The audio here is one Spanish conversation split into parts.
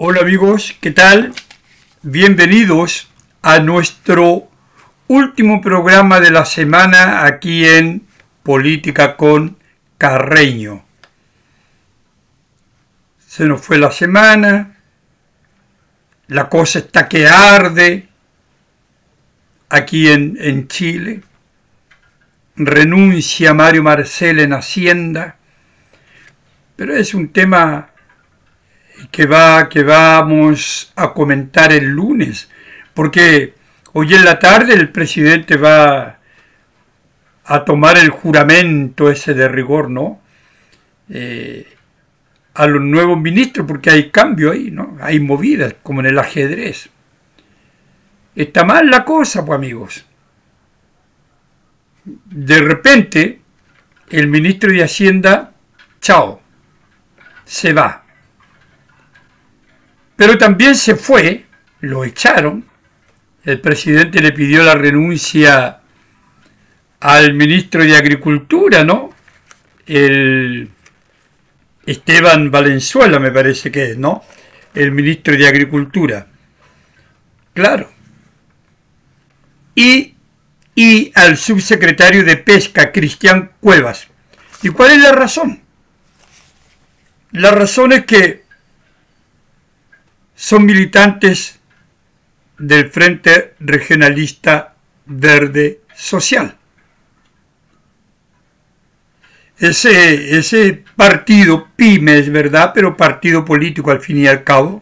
Hola amigos, ¿qué tal? Bienvenidos a nuestro último programa de la semana aquí en Política con Carreño. Se nos fue la semana, la cosa está que arde aquí en Chile. Renuncia Mario Marcel en Hacienda, pero es un tema que vamos a comentar el lunes, porque hoy en la tarde el presidente va a tomar el juramento ese de rigor, ¿no? A los nuevos ministros, porque hay cambio ahí, ¿no? Hay movidas, como en el ajedrez. Está mal la cosa, pues amigos. De repente, el ministro de Hacienda, chao, se va. Pero también se fue, lo echaron. El presidente le pidió la renuncia al ministro de Agricultura, ¿no? El Esteban Valenzuela, me parece que es, ¿no? El ministro de Agricultura. Claro. Y al subsecretario de Pesca, Cristian Cuevas. ¿Y cuál es la razón? La razón es que son militantes del Frente Regionalista Verde Social. Ese partido, PYME es verdad, pero partido político al fin y al cabo,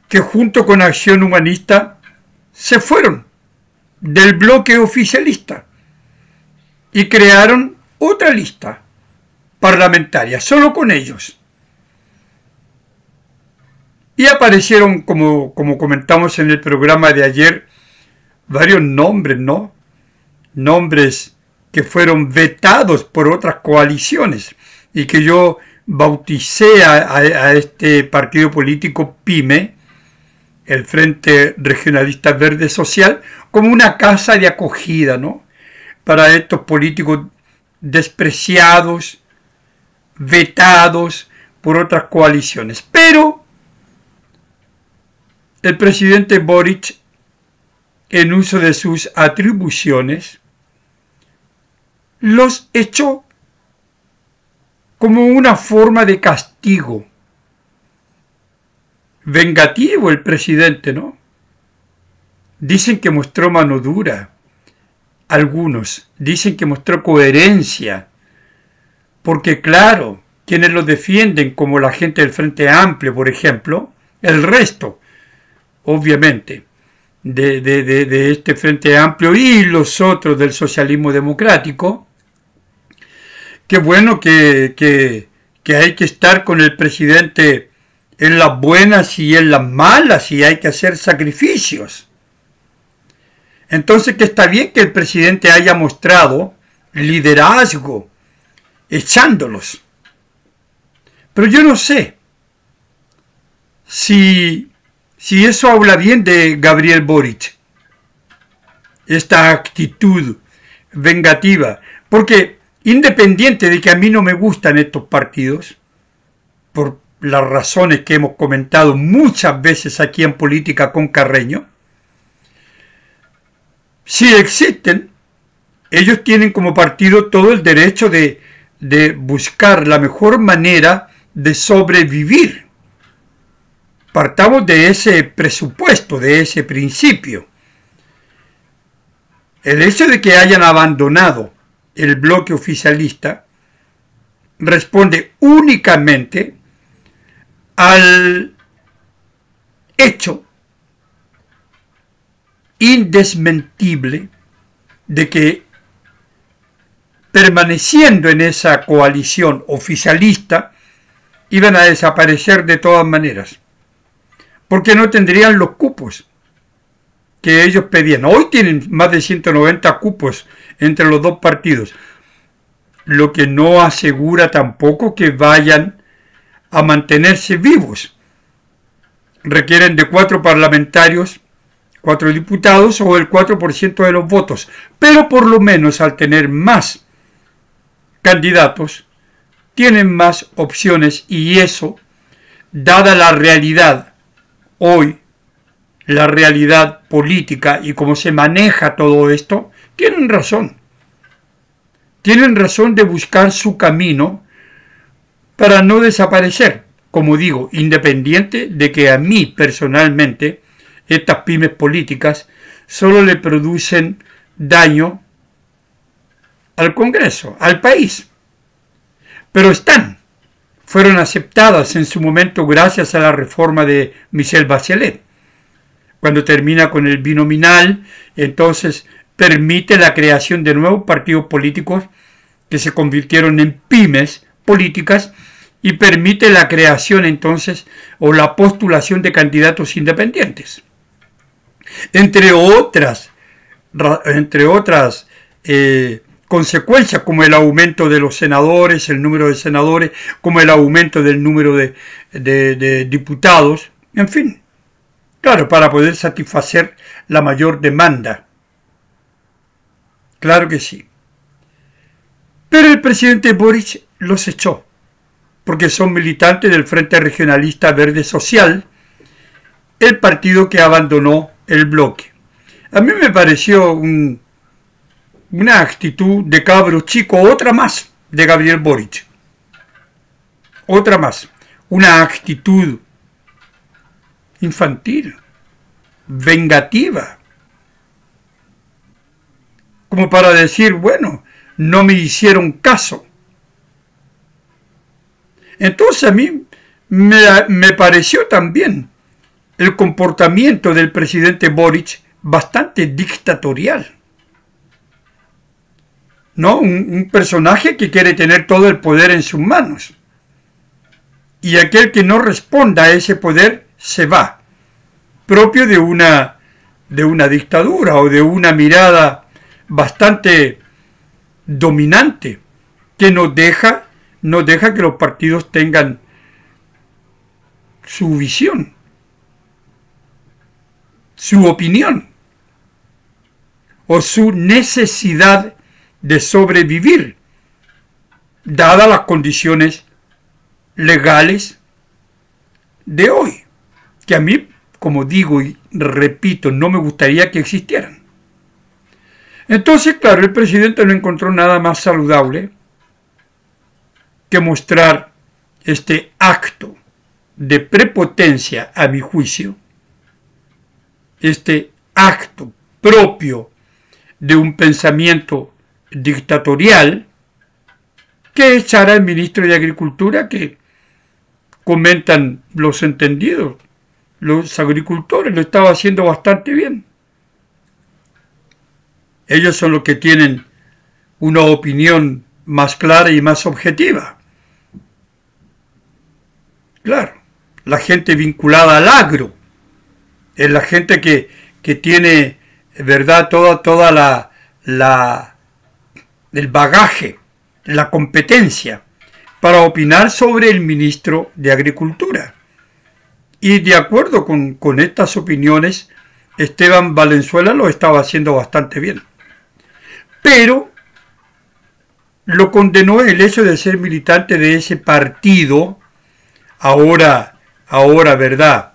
que junto con Acción Humanista se fueron del bloque oficialista y crearon otra lista parlamentaria, solo con ellos. Y aparecieron, como comentamos en el programa de ayer, varios nombres, ¿no? Nombres que fueron vetados por otras coaliciones y que yo bauticé a este partido político PYME, el Frente Regionalista Verde Social, como una casa de acogida, ¿no? Para estos políticos despreciados, vetados por otras coaliciones. Pero el presidente Boric, en uso de sus atribuciones, los echó como una forma de castigo. Vengativo el presidente, ¿no? Dicen que mostró mano dura. Algunos dicen que mostró coherencia. Porque claro, quienes lo defienden, como la gente del Frente Amplio, por ejemplo, el resto, obviamente, de este Frente Amplio y los otros del socialismo democrático, qué bueno que hay que estar con el presidente en las buenas y en las malas y hay que hacer sacrificios. Entonces que está bien que el presidente haya mostrado liderazgo, echándolos. Pero yo no sé si eso habla bien de Gabriel Boric, esta actitud vengativa, porque independiente de que a mí no me gustan estos partidos, por las razones que hemos comentado muchas veces aquí en Política con Carreño, si existen, ellos tienen como partido todo el derecho de buscar la mejor manera de sobrevivir. Partamos de ese presupuesto, de ese principio. El hecho de que hayan abandonado el bloque oficialista responde únicamente al hecho indesmentible de que permaneciendo en esa coalición oficialista iban a desaparecer de todas maneras, porque no tendrían los cupos que ellos pedían. Hoy tienen más de 190 cupos entre los dos partidos, lo que no asegura tampoco que vayan a mantenerse vivos. Requieren de 4 parlamentarios, 4 diputados o el 4% de los votos, pero por lo menos al tener más candidatos tienen más opciones y eso dada la realidad hoy, la realidad política y cómo se maneja todo esto, tienen razón. Tienen razón de buscar su camino para no desaparecer, como digo, independiente de que a mí personalmente estas pymes políticas solo le producen daño al Congreso, al país. Pero fueron aceptadas en su momento gracias a la reforma de Michelle Bachelet. Cuando termina con el binominal, entonces permite la creación de nuevos partidos políticos que se convirtieron en pymes políticas y permite la creación entonces o la postulación de candidatos independientes. Entre otras consecuencias como el aumento de los senadores, el número de senadores, como el aumento del número de diputados, en fin, claro, para poder satisfacer la mayor demanda. Claro que sí. Pero el presidente Boric los echó, porque son militantes del Frente Regionalista Verde Social, el partido que abandonó el bloque. A mí me pareció una actitud de cabro chico, otra más de Gabriel Boric. Otra más. Una actitud infantil, vengativa. Como para decir, bueno, no me hicieron caso. Entonces a mí me pareció también el comportamiento del presidente Boric bastante dictatorial. ¿No? Un personaje que quiere tener todo el poder en sus manos. Y aquel que no responda a ese poder se va. Propio de una dictadura o de una mirada bastante dominante que no deja que los partidos tengan su visión, su opinión o su necesidad de sobrevivir, dadas las condiciones legales de hoy, que a mí, como digo y repito, no me gustaría que existieran. Entonces, claro, el presidente no encontró nada más saludable que mostrar este acto de prepotencia, a mi juicio, este acto propio de un pensamiento dictatorial, que echara al ministro de Agricultura, que comentan los entendidos, los agricultores, lo estaba haciendo bastante bien. Ellos son los que tienen una opinión más clara y más objetiva. Claro, la gente vinculada al agro, es la gente que tiene, ¿verdad?, toda el bagaje, la competencia para opinar sobre el ministro de Agricultura. Y de acuerdo con estas opiniones, Esteban Valenzuela lo estaba haciendo bastante bien. Pero lo condenó el hecho de ser militante de ese partido, ahora, ¿verdad?,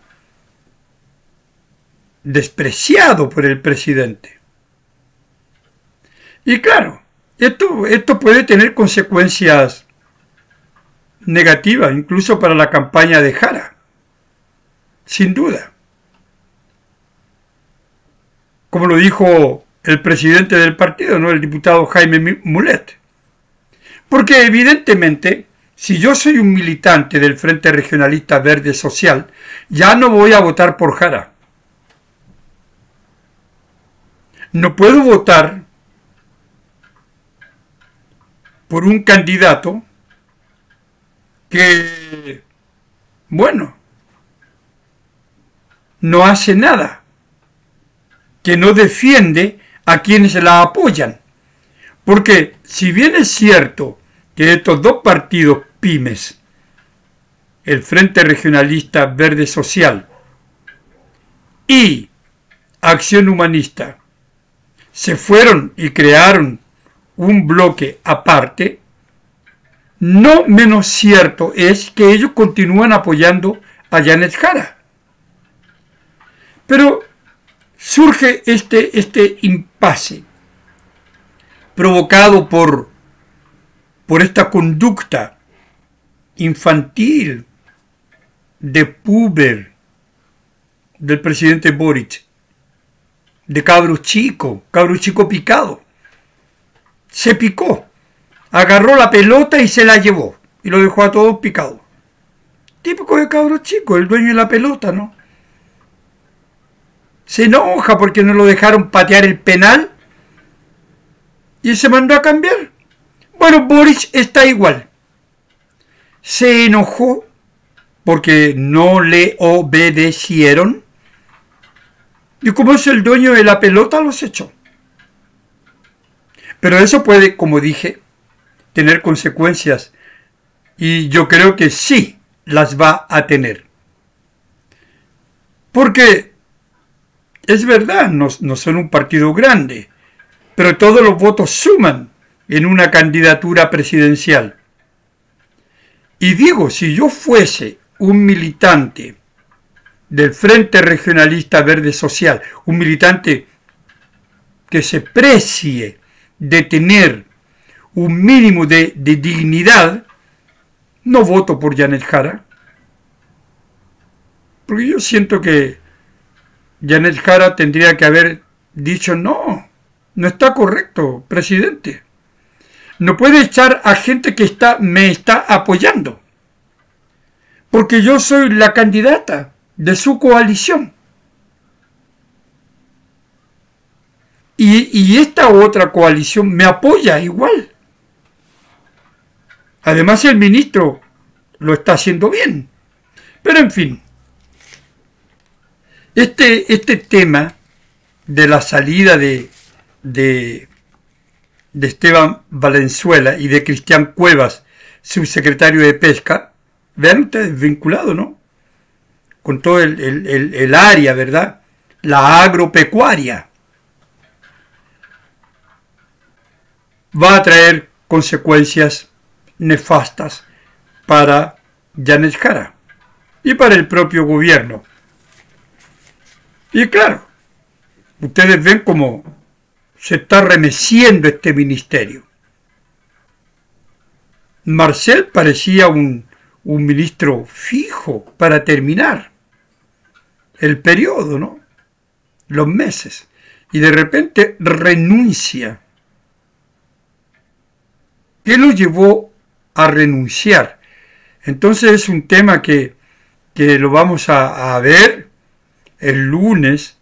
despreciado por el presidente. Y claro, esto puede tener consecuencias negativas, incluso para la campaña de Jara, sin duda. Como lo dijo el presidente del partido, ¿no?, el diputado Jaime Mulet. Porque evidentemente, si yo soy un militante del Frente Regionalista Verde Social, ya no voy a votar por Jara. No puedo votar por un candidato que, bueno, no hace nada, que no defiende a quienes la apoyan. Porque si bien es cierto que estos dos partidos pymes, el Frente Regionalista Verde Social y Acción Humanista, se fueron y crearon un bloque aparte, no menos cierto es que ellos continúan apoyando a Janet Jara. Pero surge este impasse provocado por esta conducta infantil de puber del presidente Boric, de cabro chico picado. Se picó, agarró la pelota y se la llevó, y lo dejó a todos picados. Típico de cabro chico, el dueño de la pelota, ¿no? Se enoja porque no lo dejaron patear el penal y se mandó a cambiar. Bueno, Boric está igual. Se enojó porque no le obedecieron y como es el dueño de la pelota los echó. Pero eso puede, como dije, tener consecuencias y yo creo que sí las va a tener. Porque es verdad, no son un partido grande, pero todos los votos suman en una candidatura presidencial. Y digo, si yo fuese un militante del Frente Regionalista Verde Social, un militante que se precie de tener un mínimo de dignidad, no voto por Janet Jara. Porque yo siento que Janet Jara tendría que haber dicho no está correcto, presidente. No puede echar a gente que me está apoyando. Porque yo soy la candidata de su coalición. Y esta otra coalición me apoya igual. Además el ministro lo está haciendo bien. Pero en fin, este tema de la salida de Esteban Valenzuela y de Cristian Cuevas, subsecretario de Pesca, vean ustedes, vinculado, ¿no? Con todo el área, ¿verdad? La agropecuaria. Va a traer consecuencias nefastas para Janet Jara y para el propio gobierno. Y claro, ustedes ven cómo se está remeciendo este ministerio. Marcel parecía un ministro fijo para terminar el periodo, ¿no? Los meses. Y de repente renuncia. ¿Qué lo llevó a renunciar? Entonces es un tema que lo vamos a ver el lunes,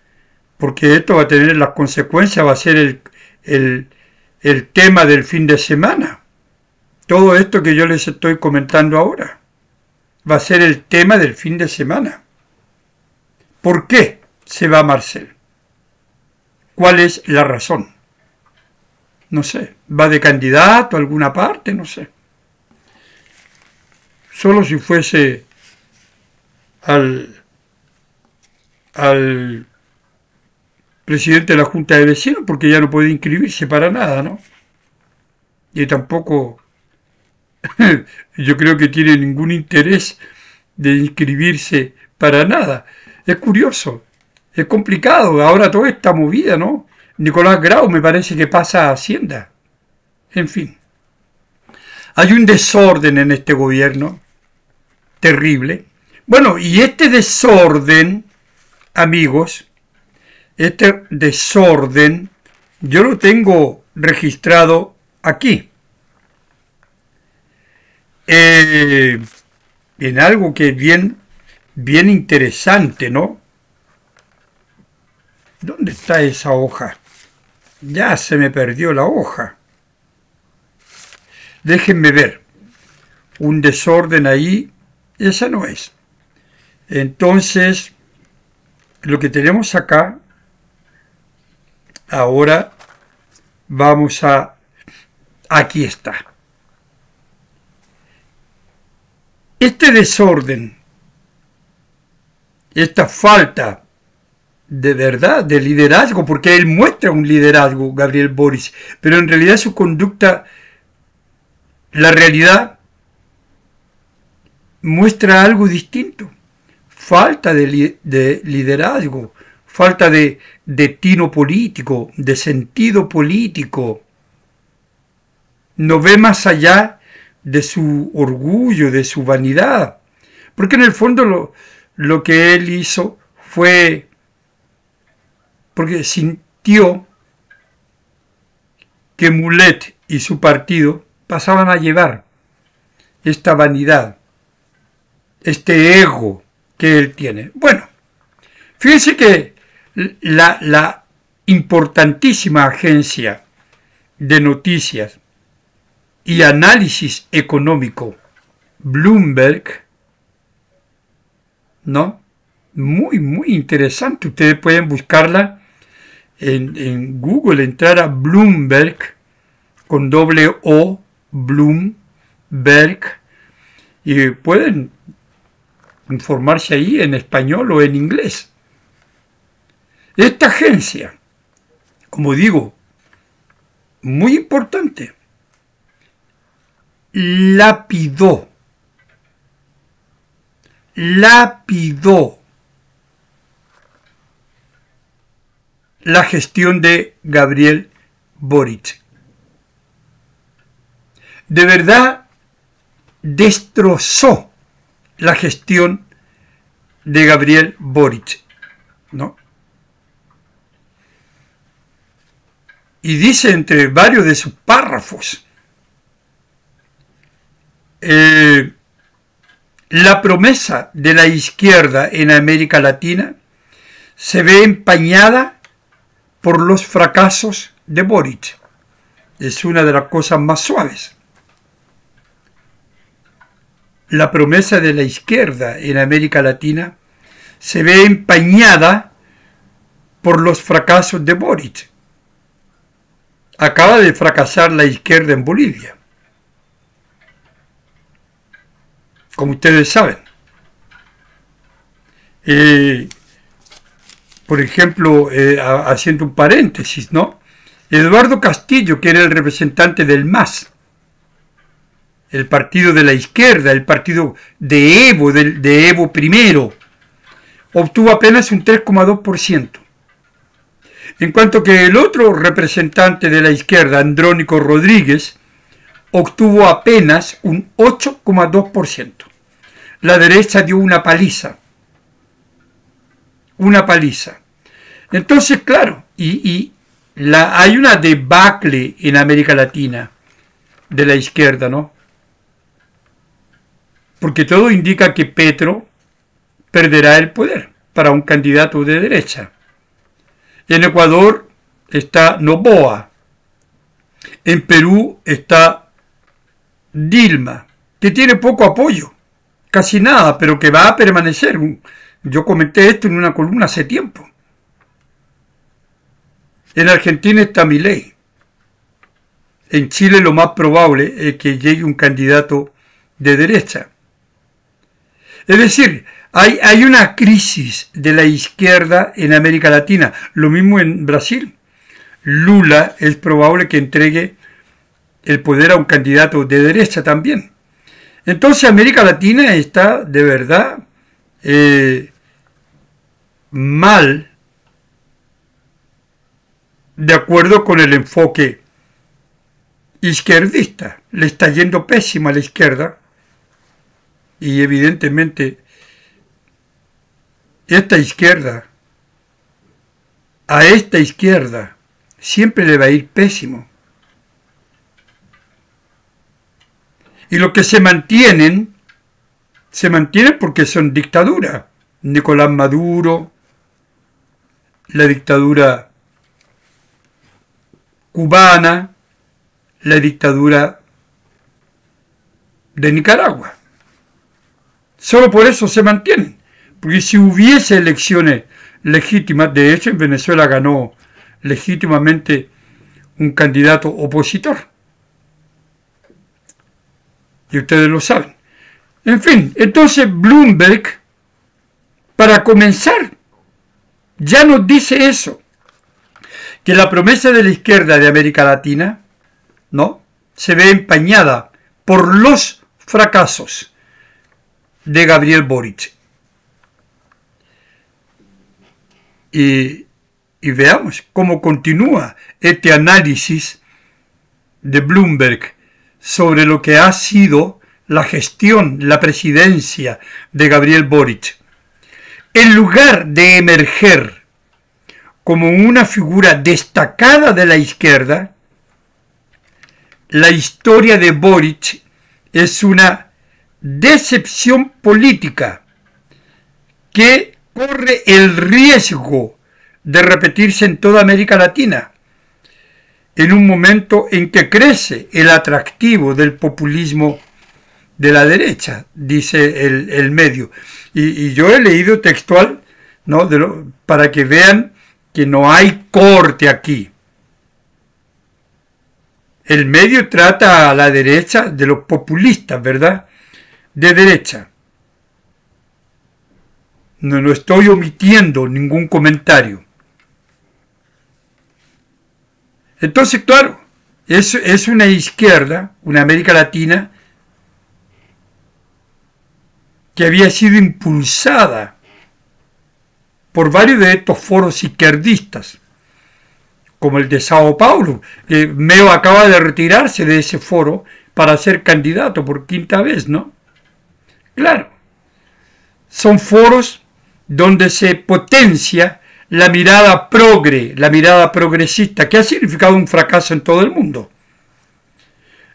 porque esto va a tener las consecuencias, va a ser el tema del fin de semana. Todo esto que yo les estoy comentando ahora va a ser el tema del fin de semana. ¿Por qué se va Marcel? ¿Cuál es la razón? No sé, ¿va de candidato a alguna parte? No sé. Solo si fuese al presidente de la Junta de Vecinos, porque ya no puede inscribirse para nada, ¿no? Y tampoco yo creo que tiene ningún interés de inscribirse para nada. Es curioso, es complicado, ahora toda esta movida, ¿no? Nicolás Grau me parece que pasa a Hacienda. En fin, hay un desorden en este gobierno terrible. Bueno, y este desorden, amigos, este desorden yo lo tengo registrado aquí. En algo que es bien interesante, ¿no? ¿Dónde está esa hoja? Ya se me perdió la hoja. Déjenme ver. Un desorden ahí, esa no es. Entonces, lo que tenemos acá, ahora vamos a... Aquí está. Este desorden, esta falta de verdad, de liderazgo, porque él muestra un liderazgo, Gabriel Boric, pero en realidad su conducta, la realidad, muestra algo distinto. falta de liderazgo, falta de tino político, de sentido político. No ve más allá de su orgullo, de su vanidad. Porque en el fondo lo que él hizo fue porque sintió que Mulet y su partido pasaban a llevar esta vanidad, este ego que él tiene. Bueno, fíjense que la importantísima agencia de noticias y análisis económico Bloomberg, ¿no? Muy, muy interesante. Ustedes pueden buscarla en Google, entrar a Bloomberg con doble O, Bloomberg, y pueden informarse ahí en español o en inglés. Esta agencia, como digo, muy importante, lapidó la gestión de Gabriel Boric. De verdad destrozó la gestión de Gabriel Boric, ¿no? Y dice entre varios de sus párrafos, la promesa de la izquierda en América Latina se ve empañada por los fracasos de Boric. Es una de las cosas más suaves. La promesa de la izquierda en América Latina se ve empañada por los fracasos de Boric. Acaba de fracasar la izquierda en Bolivia, como ustedes saben. Por ejemplo, haciendo un paréntesis, ¿no? Eduardo Castillo, que era el representante del MAS, el partido de la izquierda, el partido de Evo, de Evo I, obtuvo apenas un 3,2%. En cuanto que el otro representante de la izquierda, Andrónico Rodríguez, obtuvo apenas un 8,2%. La derecha dio una paliza. Una paliza. Entonces, claro, hay una debacle en América Latina de la izquierda, ¿no? Porque todo indica que Petro perderá el poder para un candidato de derecha. En Ecuador está Noboa. En Perú está Dilma, que tiene poco apoyo, casi nada, pero que va a permanecer. Yo comenté esto en una columna hace tiempo. En Argentina está Milei. En Chile lo más probable es que llegue un candidato de derecha. Es decir, hay una crisis de la izquierda en América Latina. Lo mismo en Brasil. Lula es probable que entregue el poder a un candidato de derecha también. Entonces América Latina está de verdad mal, de acuerdo con el enfoque izquierdista. Le está yendo pésima a la izquierda y evidentemente a esta izquierda siempre le va a ir pésimo. Y los que se mantienen porque son dictaduras. Nicolás Maduro, la dictadura cubana, la dictadura de Nicaragua. Solo por eso se mantienen. Porque si hubiese elecciones legítimas, de hecho en Venezuela ganó legítimamente un candidato opositor. Y ustedes lo saben. En fin, entonces Bloomberg, para comenzar, ya nos dice eso, que la promesa de la izquierda de América Latina, ¿no?, se ve empañada por los fracasos de Gabriel Boric. y veamos cómo continúa este análisis de Bloomberg sobre lo que ha sido la gestión, la presidencia de Gabriel Boric. En lugar de emerger como una figura destacada de la izquierda, la historia de Boric es una decepción política que corre el riesgo de repetirse en toda América Latina, en un momento en que crece el atractivo del populismo de la derecha, dice el medio. Y yo he leído textual, ¿no?, para que vean que no hay corte aquí. El medio trata a la derecha de los populistas, ¿verdad?, de derecha. No estoy omitiendo ningún comentario. Entonces, claro, es una izquierda, una América Latina, que había sido impulsada por varios de estos foros izquierdistas, como el de Sao Paulo, que Meo acaba de retirarse de ese foro para ser candidato por quinta vez, ¿no? Claro, son foros donde se potencia la mirada progre, la mirada progresista, que ha significado un fracaso en todo el mundo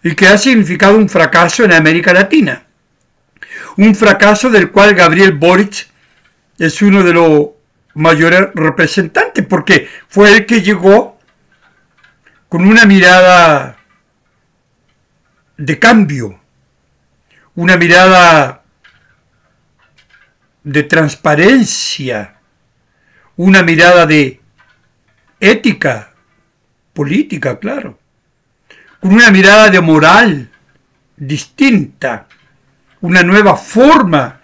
y que ha significado un fracaso en América Latina. Un fracaso del cual Gabriel Boric es uno de los mayores representantes, porque fue el que llegó con una mirada de cambio, una mirada de transparencia, una mirada de ética política, claro, con una mirada de moral distinta, una nueva forma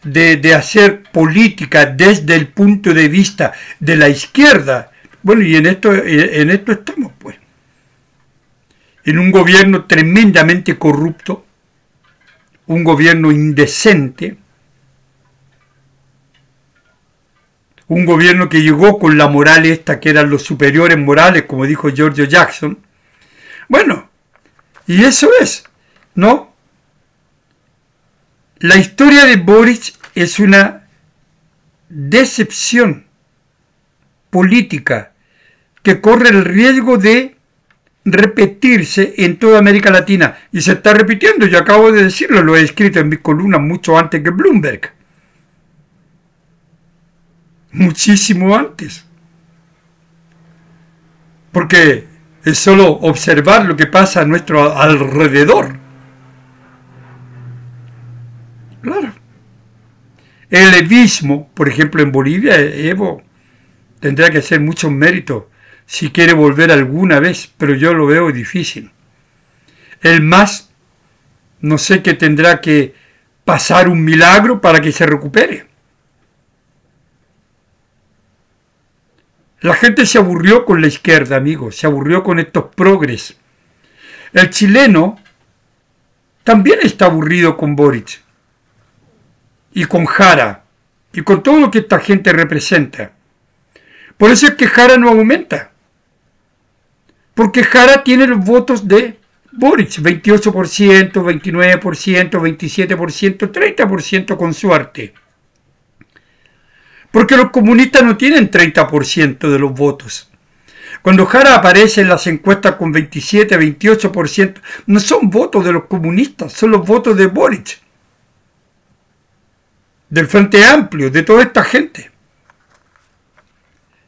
de hacer política desde el punto de vista de la izquierda. Bueno, y en esto estamos, pues. En un gobierno tremendamente corrupto, un gobierno indecente, un gobierno que llegó con la moral esta, que eran los superiores morales, como dijo George Jackson. Bueno, y eso es, ¿no? La historia de Boric es una decepción política que corre el riesgo de repetirse en toda América Latina. Y se está repitiendo, yo acabo de decirlo, lo he escrito en mis columnas mucho antes que Bloomberg. Muchísimo antes. Porque es solo observar lo que pasa a nuestro alrededor. Claro. El evismo, por ejemplo, en Bolivia, Evo tendrá que hacer muchos méritos si quiere volver alguna vez, pero yo lo veo difícil. El MAS, no sé, que tendrá que pasar un milagro para que se recupere. La gente se aburrió con la izquierda, amigos, se aburrió con estos progres. El chileno también está aburrido con Boric y con Jara y con todo lo que esta gente representa. Por eso es que Jara no aumenta, porque Jara tiene los votos de Boric, 28%, 29%, 27%, 30% con suerte. Porque los comunistas no tienen 30% de los votos. Cuando Jara aparece en las encuestas con 27, 28%, no son votos de los comunistas, son los votos de Boric, del Frente Amplio, de toda esta gente.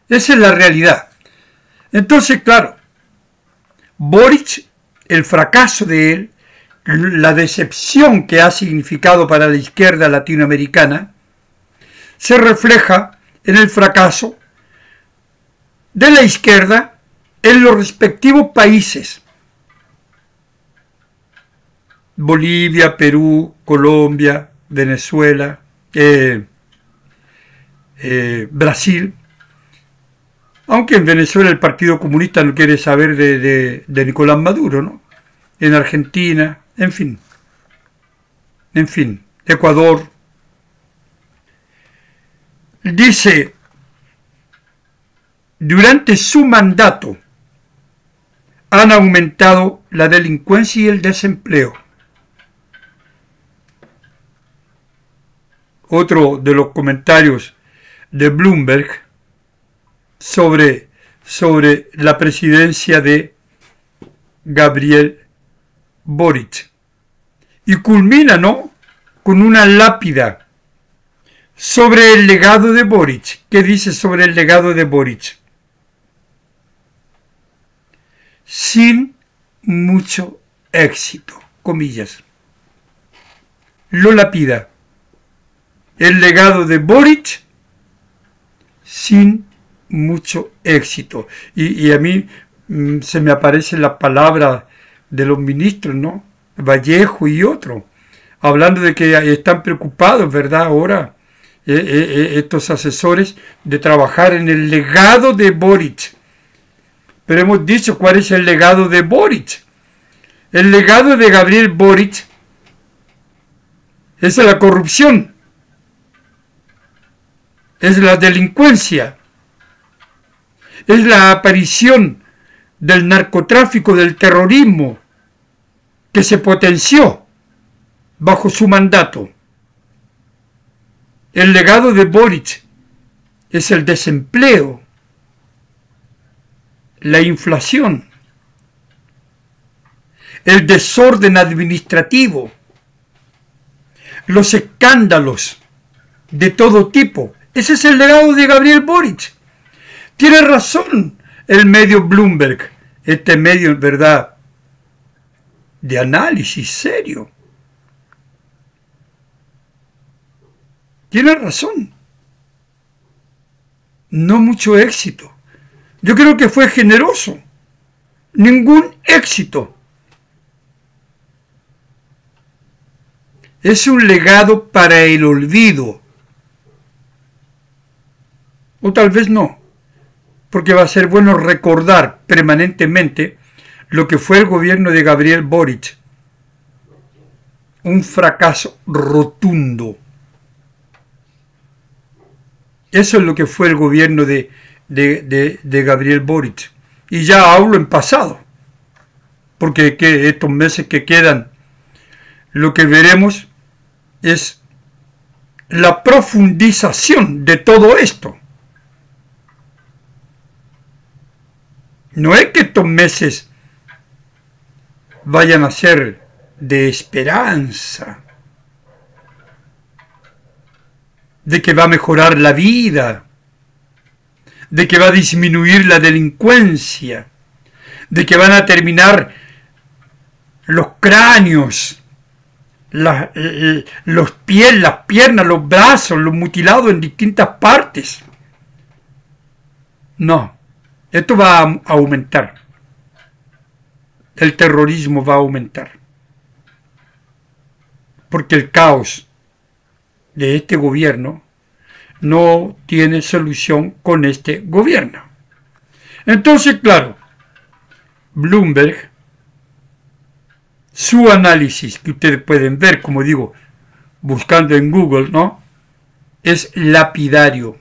Esa es la realidad. Entonces, claro, Boric, el fracaso de él, la decepción que ha significado para la izquierda latinoamericana, se refleja en el fracaso de la izquierda en los respectivos países. Bolivia, Perú, Colombia, Venezuela, Brasil. Aunque en Venezuela el Partido Comunista no quiere saber de Nicolás Maduro, ¿no? En Argentina, en fin, Ecuador. Dice durante su mandato han aumentado la delincuencia y el desempleo. Otro de los comentarios de Bloomberg sobre la presidencia de Gabriel Boric. Y culmina, ¿no?, con una lápida sobre el legado de Boric. ¿Qué dice sobre el legado de Boric? Sin mucho éxito, comillas. Lo lapida. El legado de Boric sin mucho éxito. Y a mí se me aparece la palabra de los ministros, ¿no? Vallejo y otros, hablando de que están preocupados, ¿verdad? Ahora, estos asesores, de trabajar en el legado de Boric. Pero hemos dicho cuál es el legado de Boric. El legado de Gabriel Boric es la corrupción, es la delincuencia, es la aparición del narcotráfico, del terrorismo, que se potenció bajo su mandato. El legado de Boric es el desempleo, la inflación, el desorden administrativo, los escándalos de todo tipo. Ese es el legado de Gabriel Boric. Tiene razón el medio Bloomberg, este medio, en verdad, de análisis serio. Tiene razón. No mucho éxito. Yo creo que fue generoso. Ningún éxito. Es un legado para el olvido. O tal vez no, porque va a ser bueno recordar permanentemente lo que fue el gobierno de Gabriel Boric. Un fracaso rotundo. Eso es lo que fue el gobierno de Gabriel Boric. Y ya hablo en pasado, porque estos meses que quedan, lo que veremos es la profundización de todo esto. No es que estos meses vayan a ser de esperanza, de que va a mejorar la vida, de que va a disminuir la delincuencia, de que van a terminar los cráneos, los pies, las piernas, los brazos, los mutilados en distintas partes. No, esto va a aumentar. El terrorismo va a aumentar. Porque el caos de este gobierno no tiene solución con este gobierno. Entonces, claro, Bloomberg, su análisis, que ustedes pueden ver, como digo, buscando en Google, ¿no?, es lapidario.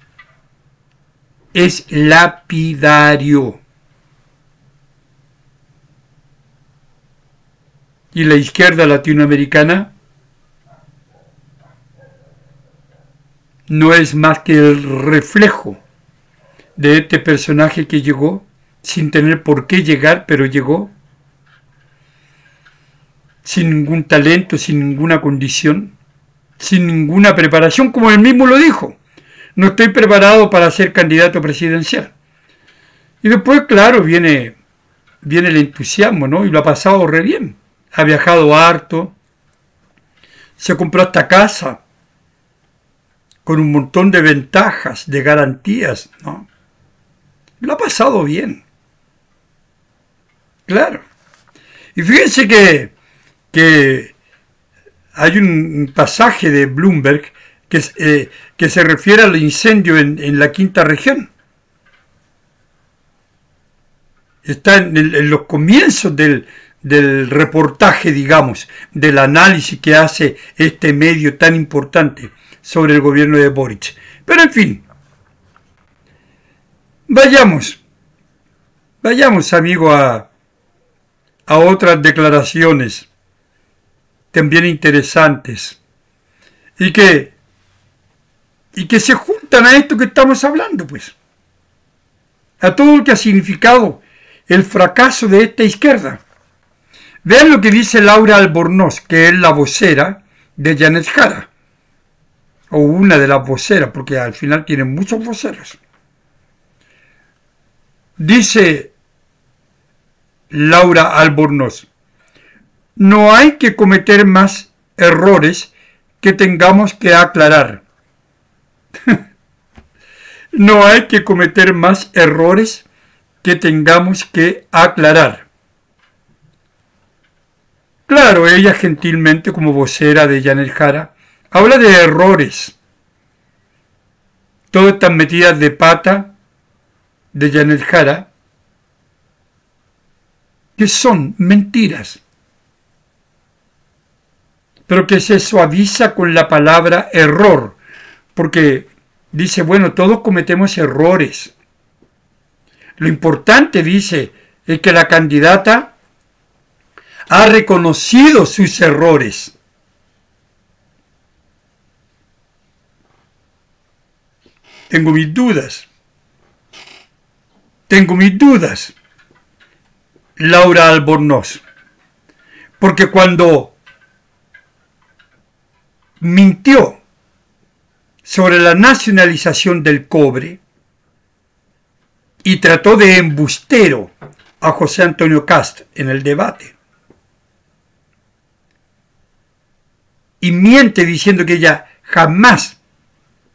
Es lapidario. Y la izquierda latinoamericana no es más que el reflejo de este personaje que llegó sin tener por qué llegar, pero llegó sin ningún talento, sin ninguna condición, sin ninguna preparación, como él mismo lo dijo. No estoy preparado para ser candidato presidencial. Y después, claro, viene el entusiasmo, ¿no? Y lo ha pasado re bien. Ha viajado harto, se compró esta casa con un montón de ventajas, de garantías, ¿no? Lo ha pasado bien. Claro. Y fíjense que hay un pasaje de Bloomberg que se refiere al incendio en la quinta región. Está en los comienzos del reportaje, digamos, del análisis que hace este medio tan importante sobre el gobierno de Boric. Pero en fin, Vayamos, amigo, a otras declaraciones también interesantes y que se juntan a esto que estamos hablando, pues, a todo lo que ha significado el fracaso de esta izquierda. Vean lo que dice Laura Albornoz, que es la vocera de Janet Jara, o una de las voceras, porque al final tienen muchos voceros. Dice Laura Albornoz: no hay que cometer más errores que tengamos que aclarar. No hay que cometer más errores que tengamos que aclarar. Claro, ella gentilmente, como vocera de Janet Jara, habla de errores. Todas estas metidas de pata de Janet Jara, que son mentiras, pero que se suaviza con la palabra error, porque dice, bueno, todos cometemos errores. Lo importante, dice, es que la candidata ha reconocido sus errores. Tengo mis dudas, Laura Albornoz, porque cuando mintió sobre la nacionalización del cobre y trató de embustero a José Antonio Kast en el debate, y miente diciendo que ella jamás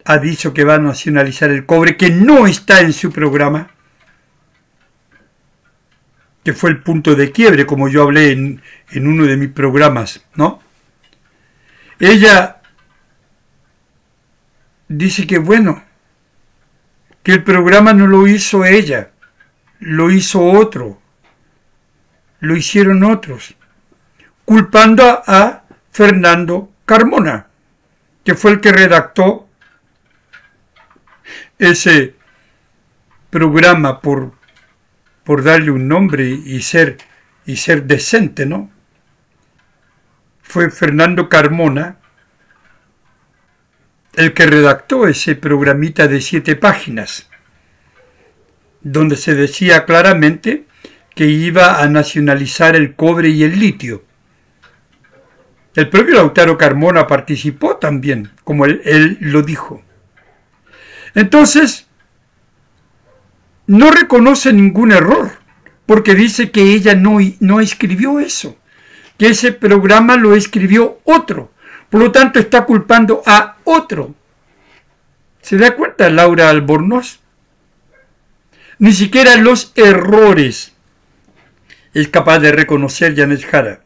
ha dicho que va a nacionalizar el cobre, que no está en su programa, que fue el punto de quiebre, como yo hablé en uno de mis programas, ¿no? Ella dice que bueno, que el programa no lo hizo ella, lo hizo otro, lo hicieron otros, culpando a Fernando Carmona, que fue el que redactó ese programa por darle un nombre y ser decente, ¿no? Fue Fernando Carmona el que redactó ese programita de 7 páginas, donde se decía claramente que iba a nacionalizar el cobre y el litio. El propio Lautaro Carmona participó también, como él lo dijo. Entonces, no reconoce ningún error, porque dice que ella no escribió eso, que ese programa lo escribió otro. Por lo tanto, está culpando a otro. ¿Se da cuenta Laura Albornoz? Ni siquiera los errores es capaz de reconocer Janet Jara.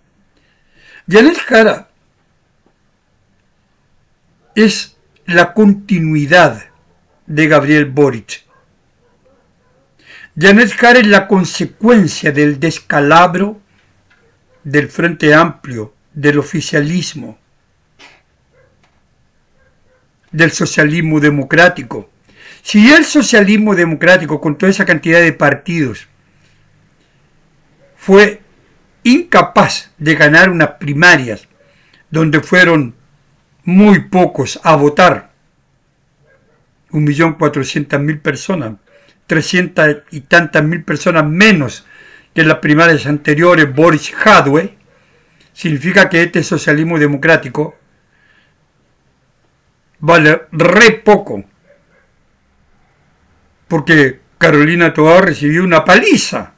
Janet Jara es la continuidad de Gabriel Boric. Janet Jara es la consecuencia del descalabro del Frente Amplio, del oficialismo, del socialismo democrático. Si el socialismo democrático, con toda esa cantidad de partidos, fue incapaz de ganar unas primarias donde fueron muy pocos a votar, 1.400.000 personas, 300 y tantas mil personas menos que en las primarias anteriores, Boris Hadwe, significa que este socialismo democrático vale re poco, porque Carolina Tobar recibió una paliza,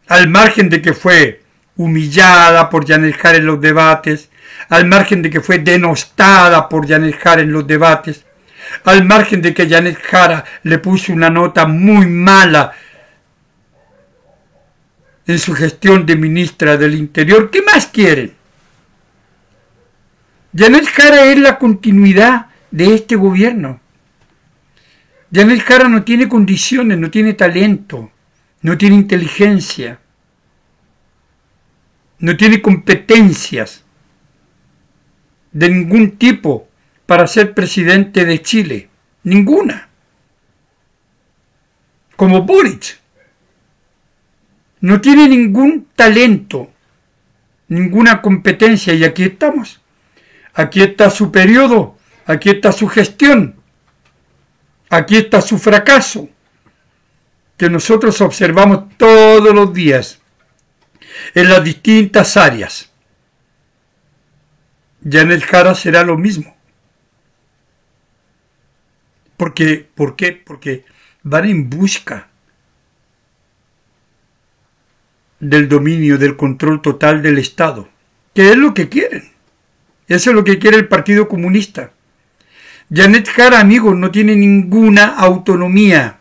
al margen de que fue humillada por Janet Jara en los debates, al margen de que fue denostada por Janet Jara en los debates, al margen de que Janet Jara le puso una nota muy mala en su gestión de ministra del Interior. ¿Qué más quieren? Janet Jara es la continuidad de este gobierno. Janet Jara no tiene condiciones, no tiene talento, no tiene inteligencia, no tiene competencias de ningún tipo para ser presidente de Chile. Ninguna. como Boric. No tiene ningún talento, ninguna competencia, y aquí estamos. Aquí está su periodo, aquí está su gestión, aquí está su fracaso, que nosotros observamos todos los días en las distintas áreas. Janet Jara será lo mismo. ¿Por qué? Porque van en busca del dominio, del control total del Estado, que es lo que quieren. Eso es lo que quiere el Partido Comunista. Janet Jara, amigos, no tiene ninguna autonomía.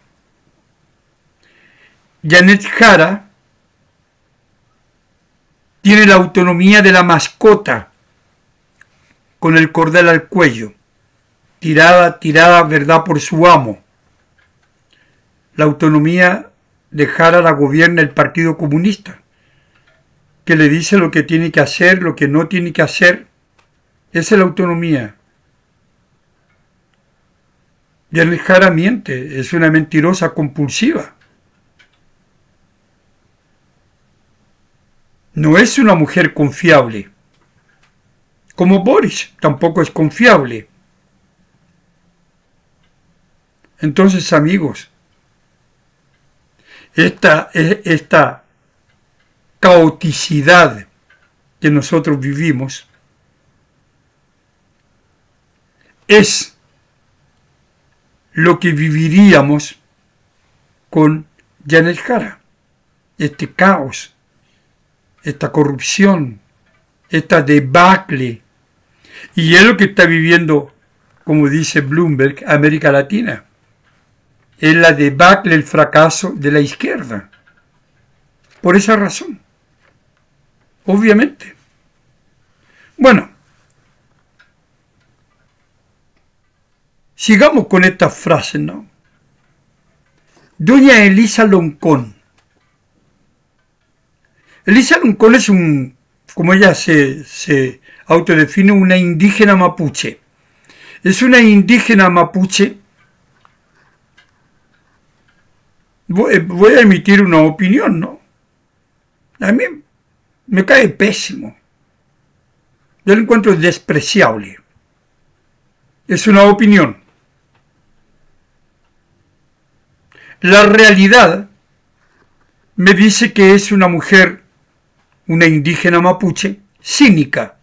Janet Jara tiene la autonomía de la mascota con el cordel al cuello, tirada, verdad, por su amo. La autonomía de Jara la gobierna el Partido Comunista, que le dice lo que tiene que hacer, lo que no tiene que hacer. Esa es la autonomía. Janet Jara miente, es una mentirosa compulsiva. No es una mujer confiable. Como Boris tampoco es confiable. Entonces, amigos, esta caoticidad que nosotros vivimos es lo que viviríamos con Janet Jara. Este caos, esta corrupción, esta debacle. Y es lo que está viviendo, como dice Bloomberg, América Latina. Es la debacle, el fracaso de la izquierda. Por esa razón. Obviamente. Bueno. Sigamos con estas frases, ¿no? Doña Elisa Loncón. Elisa Loncón es como ella se autodefine, una indígena mapuche. Es una indígena mapuche. Voy a emitir una opinión, ¿no? A mí me cae pésimo. Yo lo encuentro despreciable. Es una opinión. La realidad me dice que es una mujer, una indígena mapuche, cínica,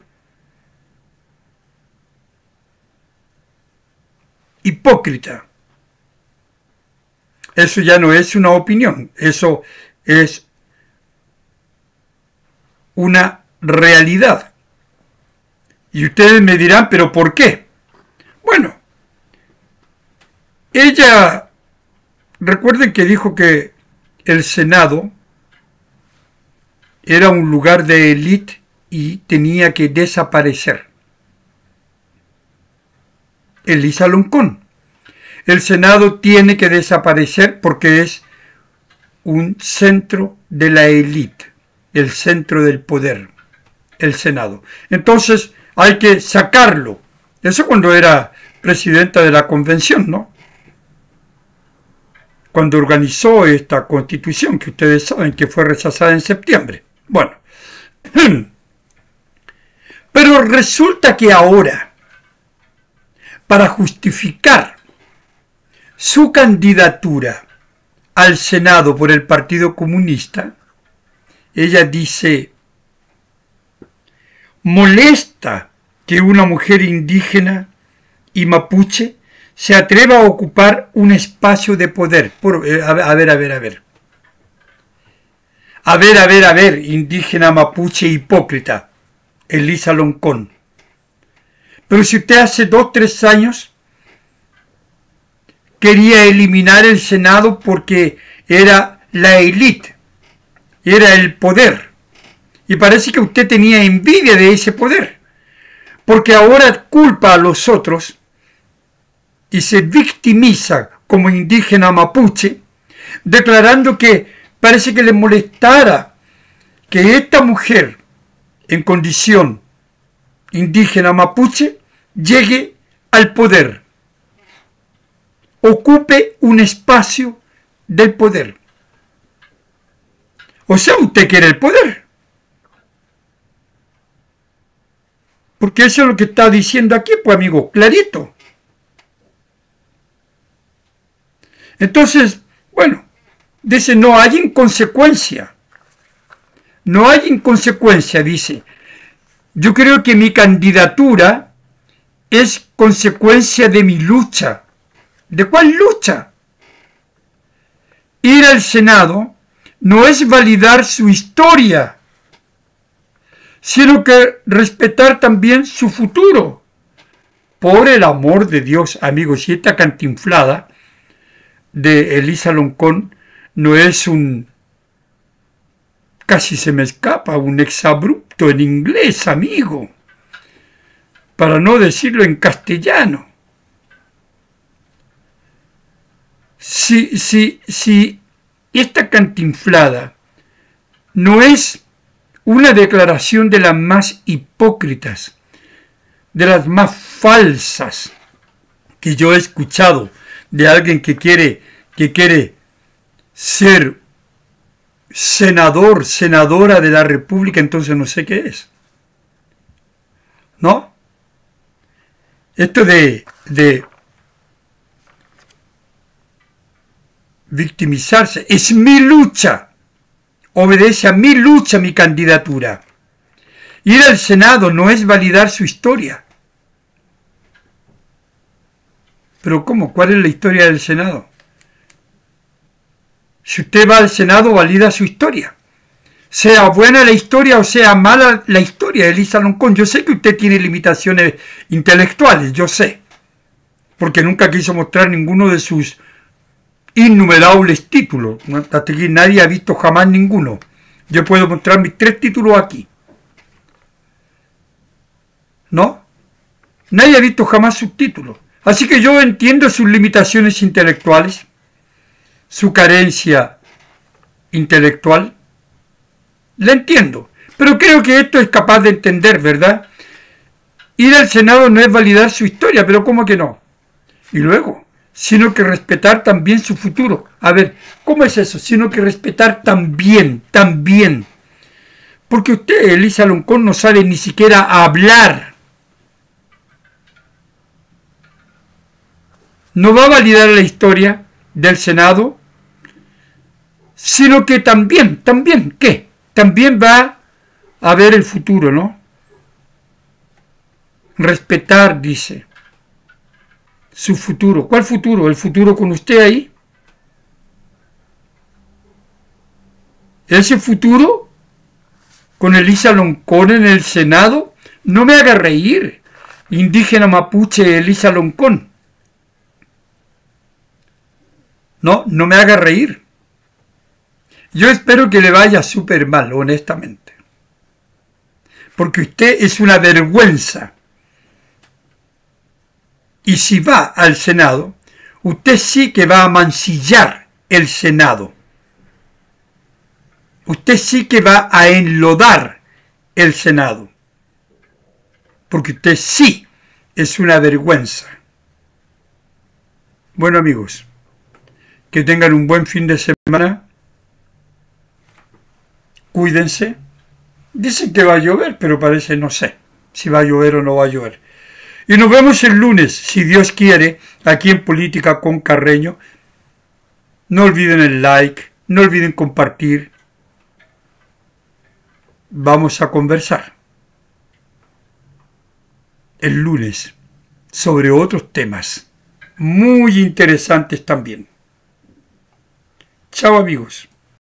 hipócrita. Eso ya no es una opinión, eso es una realidad. Y ustedes me dirán, ¿pero por qué? Bueno, ella, recuerden que dijo que el Senado era un lugar de élite y tenía que desaparecer. Elisa Loncón. El Senado tiene que desaparecer porque es un centro de la élite, el centro del poder, el Senado. Entonces hay que sacarlo. Eso cuando era presidenta de la convención, ¿no? Cuando organizó esta constitución, que ustedes saben que fue rechazada en septiembre. Bueno, pero resulta que ahora, para justificar su candidatura al Senado por el Partido Comunista, ella dice, molesta que una mujer indígena y mapuche se atreva a ocupar un espacio de poder. A ver, indígena mapuche hipócrita, Elisa Loncón. Pero si usted hace 2 o 3 años quería eliminar el Senado porque era la élite, era el poder. Y parece que usted tenía envidia de ese poder, porque ahora culpa a los otros y se victimiza como indígena mapuche, declarando que parece que le molestara que esta mujer en condición indígena mapuche llegue al poder, ocupe un espacio del poder. O sea, usted quiere el poder. Porque eso es lo que está diciendo aquí, pues amigo, clarito. Entonces, bueno, dice, no hay inconsecuencia. No hay inconsecuencia, dice. Yo creo que mi candidatura es consecuencia de mi lucha. ¿De cuál lucha? Ir al Senado no es validar su historia, sino que respetar también su futuro. Por el amor de Dios, amigos, y esta cantinflada de Elisa Loncón no es casi se me escapa, un exabrupto en inglés, amigo, para no decirlo en castellano. Si esta cantinflada no es una declaración de las más hipócritas, de las más falsas que yo he escuchado de alguien que quiere ser senador, senadora de la República, entonces no sé qué es. ¿No? Esto de victimizarse es mi lucha. Obedece a mi lucha, mi candidatura. Ir al Senado no es validar su historia. ¿Pero cómo? ¿Cuál es la historia del Senado? Si usted va al Senado, valida su historia. Sea buena la historia o sea mala la historia de Elisa Loncón. Yo sé que usted tiene limitaciones intelectuales, yo sé. Porque nunca quiso mostrar ninguno de sus innumerables títulos. Hasta aquí nadie ha visto jamás ninguno. Yo puedo mostrar mis 3 títulos aquí. ¿No? Nadie ha visto jamás sus títulos. Así que yo entiendo sus limitaciones intelectuales, su carencia intelectual. La entiendo. Pero creo que esto es capaz de entender, ¿verdad? Ir al Senado no es validar su historia, pero ¿cómo que no? Y luego, sino que respetar también su futuro. A ver, ¿cómo es eso? Sino que respetar también. Porque usted, Elisa Loncón, no sabe ni siquiera hablar. No va a validar la historia del Senado, sino que también, ¿qué? También va a ver el futuro, ¿no? Respetar, dice, su futuro. ¿Cuál futuro? ¿El futuro con usted ahí? ¿Ese futuro con Elisa Loncón en el Senado? No me haga reír, indígena mapuche Elisa Loncón. No me haga reír. Yo espero que le vaya súper mal, honestamente. Porque usted es una vergüenza. Y si va al Senado, usted sí que va a mancillar el Senado. Usted sí que va a enlodar el Senado. Porque usted sí es una vergüenza. Bueno, amigos, que tengan un buen fin de semana. Cuídense. Dicen que va a llover, pero parece, no sé, si va a llover o no va a llover. Y nos vemos el lunes, si Dios quiere, aquí en Política con Carreño. No olviden el like, no olviden compartir. Vamos a conversar el lunes sobre otros temas muy interesantes también. Chao, amigos.